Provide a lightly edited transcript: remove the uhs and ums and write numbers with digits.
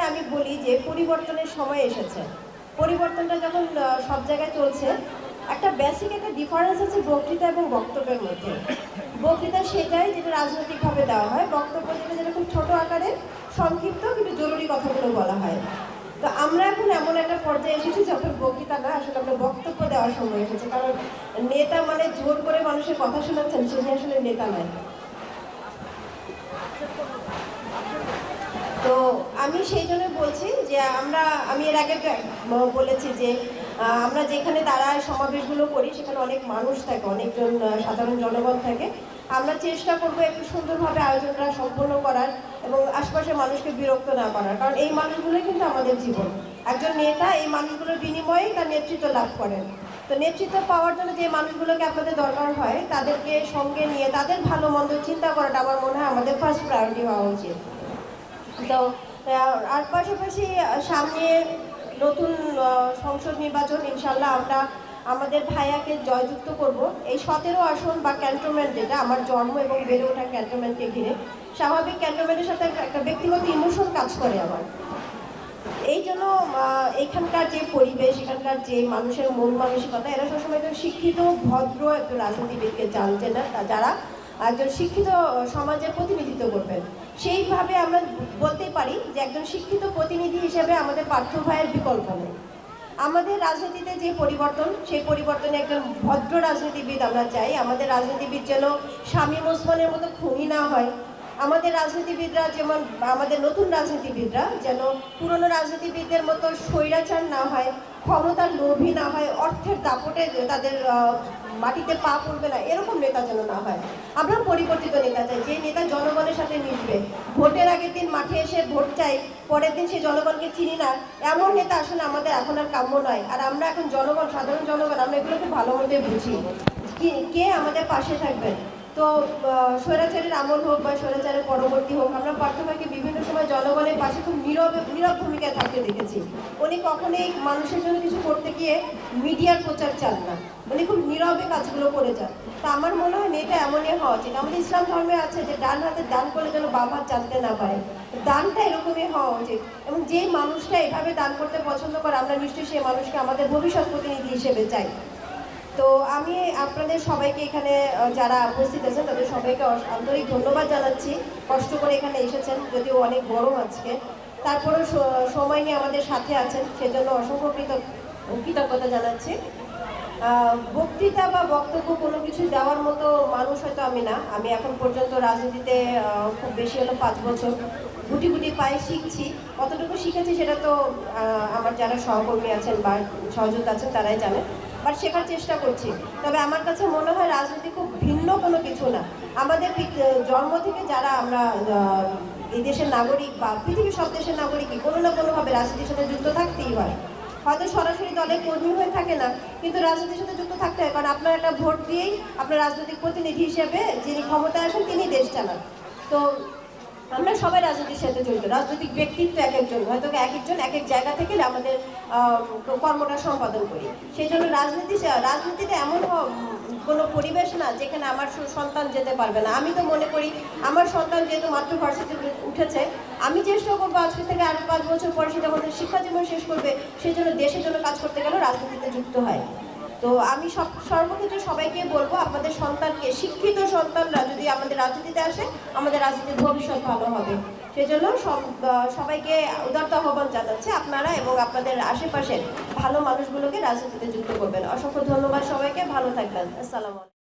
আমি বলি যে পরিবর্তনের সময় এসেছে। পরিবর্তনটা যখন সব জায়গায় চলছে, একটা বেসিক একটা ডিফারেন্স আছে বক্তৃতা এবং বক্তব্যের মধ্যে। বক্তৃতা সেটাই যেটা রাজনৈতিকভাবে দেওয়া হয়, বক্তব্য যেটা খুব ছোট আকারে সংক্ষিপ্ত কিন্তু জরুরি কথাগুলো বলা হয়। তো আমরা এখন এমন একটা পর্যায়ে এসেছি যখন বক্তৃতা না, আসলে আমরা বক্তব্য দেওয়ার সময় এসেছে। কারণ নেতা মানে জোর করে মানুষের কথা শোনাচ্ছেন, সে আসলে নেতা নয়। তো আমি সেই জন্য বলছি যে আমি এর আগে বলেছি যে আমরা যেখানে দাঁড়ায় সমাবেশগুলো করি সেখানে অনেক মানুষ থাকে, অনেকজন সাধারণ জনগণ থাকে। আমরা চেষ্টা করবো একটু সুন্দরভাবে আয়োজনটা সম্পন্ন করার এবং আশপাশের মানুষকে বিরক্ত না করার, কারণ এই মানুষগুলোই কিন্তু আমাদের জীবন। একজন নেতা এই মানুষগুলোর বিনিময়ে তার নেতৃত্ব লাভ করেন। তো নেতৃত্ব পাওয়ার জন্য যে মানুষগুলোকে আপনাদের দরকার হয় তাদেরকে সঙ্গে নিয়ে তাদের ভালো মন্দ চিন্তা করাটা আমার মনে হয় আমাদের ফার্স্ট প্রায়োরিটি হওয়া উচিত। তো আর পাশাপাশি সামনে নতুন সংসদ নির্বাচন, ইনশাল্লাহ আমরা আমাদের ভাইয়াকে জয়যুক্ত করব। এই 17 আসন বা ক্যান্টনমেন্ট, যেটা আমার জন্ম এবং বেড়ে ওঠা ক্যান্টনমেন্টকে ঘিরে, স্বাভাবিক ক্যান্টনমেন্টের সাথে একটা ব্যক্তিগত ইমোশন কাজ করে আমার। এই জন্য এখানকার যে পরিবেশ, এখানকার যে মানুষের মন মানসিকতা, এরা সবসময় একজন শিক্ষিত ভদ্র একজন রাজনীতিবিদকে চান, যে না যারা একজন শিক্ষিত সমাজের প্রতিনিধিত্ব করবেন। সেইভাবে আমরা বলতেই পারি যে একজন শিক্ষিত প্রতিনিধি হিসেবে আমাদের পার্থ ভাইয়ের বিকল্প নেই। আমাদের রাজনীতিতে যে পরিবর্তন, সেই পরিবর্তনে একজন ভদ্র রাজনীতিবিদ আমরা চাই। আমাদের রাজনীতিবিদ যেন শামীম ওসমানের মতো খুনি না হয়। আমাদের রাজনীতিবিদরা যেমন, আমাদের নতুন রাজনীতিবিদরা যেন পুরনো রাজনীতিবিদদের মতো স্বৈরাচার না হয়, ক্ষমতার লোভী না হয়, অর্থের দাপটে তাদের মাটিতে পা পড়বে না, এরকম নেতা যেন না হয়। আমরা পরিবর্তিত নেতা চাই, যে নেতা জনগণের সাথে মিশবে। ভোটের আগের দিন মাঠে এসে ভোট চাই, পরের দিন সে জনগণকে চিনি না, এমন নেতা আসলে আমাদের এখন আর কাম্য নয়। আর আমরা এখন জনগণ, সাধারণ জনগণ, আমরা এগুলোকে ভালো মতো বুঝি কে আমাদের পাশে থাকবেন। তো স্বৈরাচারের আমল হোক বা স্বৈরাচারের পরবর্তী হোক, আমরা পার্থ ভাইকে বিভিন্ন সময় জনগণের পাশে খুব নীরব ভূমিকায় থাকতে দেখেছি। উনি কখনোই মানুষের জন্য কিছু করতে গিয়ে মিডিয়ার প্রচার চান না, উনি খুব নীরবে কাজগুলো করে যান। তা আমার মনে হয় মেয়েটা এমনই হওয়া উচিত। আমাদের ইসলাম ধর্মে আছে যে ডান হাতে দান করলে যেন বাম হাত জানতে না পারে, দানটা এরকমই হওয়া উচিত। এবং যে মানুষটা এভাবে দান করতে পছন্দ করে, আমরা নিশ্চয়ই সেই মানুষকে আমাদের ভবিষ্যৎ প্রতিনিধি হিসেবে চাই। তো আমি আপনাদের সবাইকে এখানে যারা উপস্থিত আছেন তাদের সবাইকে আন্তরিক ধন্যবাদ জানাচ্ছি। কষ্ট করে এখানে এসেছেন, যদিও অনেক গরম আজকে, তারপরেও সময় নিয়ে আমাদের সাথে আছেন, সেজন্য অসংখ্য কৃতজ্ঞতা জানাচ্ছি। বক্তৃতা বা বক্তব্য কোনো কিছু দেওয়ার মতো মানুষ হয়তো আমি না। আমি এখন পর্যন্ত রাজনীতিতে খুব বেশি হলো 5 বছর, গুটি গুটি পায়ে শিখছি। কতটুকু শিখেছি সেটা তো আমার যারা সহকর্মী আছেন বা সহযোগী আছেন তারাই জানেন, বাট শেখার চেষ্টা করছি। তবে আমার কাছে মনে হয় রাজনীতি খুব ভিন্ন কোনো কিছু না। আমাদের জন্ম থেকে যারা আমরা এই দেশের নাগরিক বা পৃথিবীর সব দেশের নাগরিকই কোনো না কোনোভাবে রাজনীতির সাথে যুক্ত থাকতেই হয়। হয়তো সরাসরি দলের কর্মী হয়ে থাকে না, কিন্তু রাজনীতির সাথে যুক্ত থাকতে হয়, কারণ আপনার একটা ভোট দিয়েই আপনার রাজনৈতিক প্রতিনিধি হিসেবে যিনি ক্ষমতায় আসেন তিনি দেশ চালান। তো আমরা সবাই রাজনীতির সাথে জড়িত। রাজনৈতিক ব্যক্তিত্ব এক একজন, হয়তো এক একজন এক এক জায়গা থেকে আমাদের কর্মটা সম্পাদন করি। সেই জন্য রাজনীতিতে এমন কোনো পরিবেশ না যেখানে আমার সন্তান যেতে পারবে না। আমি তো মনে করি আমার সন্তান যেহেতু মাত্র ভার্সিটিতে উঠেছে, আমি চেষ্টা করবো আজকে থেকে আরো 5 বছর পরে সে যখন শিক্ষা জীবন শেষ করবে, সেই জন্য দেশের জন্য কাজ করতে গেলেও রাজনীতিতে যুক্ত হয়। তো আমি সর্বক্ষেত্রে সবাইকে বলবো, আপনাদের সন্তানকে, শিক্ষিত সন্তানরা যদি আমাদের রাজনীতিতে আসে, আমাদের রাজনীতির ভবিষ্যৎ ভালো হবে। সেজন্য সবাইকে উদারতা আহ্বান জানাচ্ছে আপনারা এবং আপনাদের আশেপাশের ভালো মানুষগুলোকে রাজনীতিতে যুক্ত করবেন। অসংখ্য ধন্যবাদ সবাইকে, ভালো থাকবেন। আসসালামু আলাইকুম।